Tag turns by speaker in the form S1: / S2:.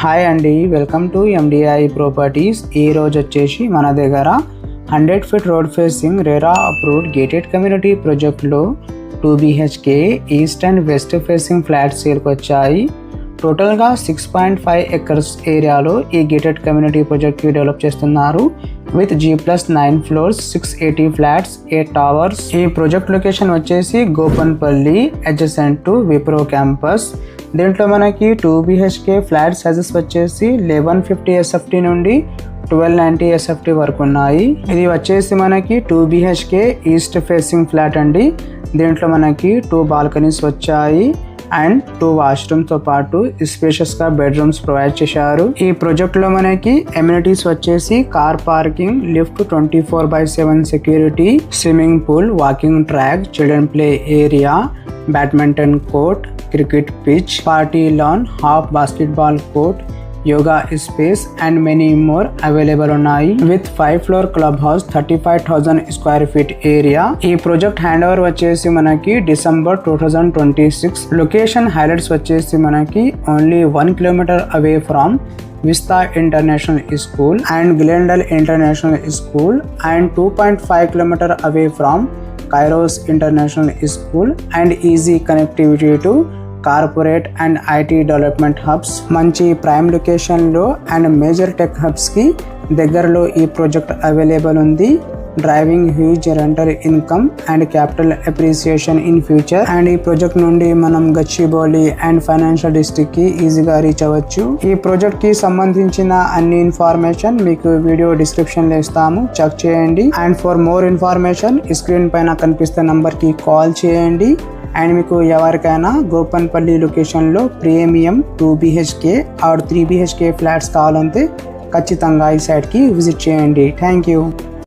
S1: Hi అండి, welcome to MDI properties. ఈ రోజు వచ్చేసి మన దగ్గర 100 feet road facing RERA approved gated community ప్రాజెక్ట్లో 2 BHK east and west facing flats సేల్కి వచ్చాయి. టోటల్గా 6.5 ఎకర్స్ ఏరియాలో ఈ గేటెడ్ కమ్యూనిటీ ప్రాజెక్ట్కి డెవలప్ చేస్తున్నారు. With G+9 floors, 680 flats, 8 towers. ఈ ప్రాజెక్ట్ లొకేషన్ వచ్చేసి Gopanpally, adjacent to Wipro campus. దీంట్లో మనకి 2 BHK ఫ్లాట్ సైజెస్ వచ్చేసి 1150 SFT నుండి 1290 SFT వరకు ఉన్నాయి. ఇది వచ్చేసి మనకి 2 BHK ఈస్ట్ ఫేసింగ్ ఫ్లాట్ అండి. దీంట్లో మనకి 2 బాల్కనీస్ వచ్చాయి అండ్ 2 వాష్రూమ్తో పాటు స్పేషియస్గా బెడ్రూమ్స్ ప్రొవైడ్ చేశారు. ఈ ప్రాజెక్ట్లో మనకి ఎమ్యూనిటీస్ వచ్చేసి car parking, lift, 24/7 security, swimming pool, walking track, children play area, badminton court, cricket pitch, party lawn, half basketball court, yoga space and many more available ఉన్నాయి. With 5 floor club house, 35,000 square feet area. ఈ project hand over వచ్చేసి మనకి December 2026. Location highlights వచ్చేసి మనకి only 1 kilometre away from Vista international school and Glendale international school and 2.5 kilometre away from kairos international school and easy connectivity to corporate and IT development hubs. మంచి prime లొకేషన్లో and major tech హబ్స్కి దగ్గరలో ఈ project available ఉంది. Driving huge rental income and capital appreciation in future. And ఈ project నుండి మనం Gachibowli and financial డిస్ట్రిక్ట్కి ఈజీగా రీచ్ అవ్వచ్చు. ఈ ప్రాజెక్ట్కి సంబంధించిన అన్ని ఇన్ఫర్మేషన్ మీకు వీడియో డిస్క్రిప్షన్లో ఇస్తాము, చెక్ చేయండి. And for more information screen పైన కనిపిస్తున్న నంబర్కి కాల్ చేయండి. అండ్ మీకు ఎవరికైనా గోపన్పల్లి లొకేషన్లో premium 2 BHK or 3 BHK flats కావాలంటే ఖచ్చితంగా ఈ సైట్కి విజిట్ చేయండి. Thank you.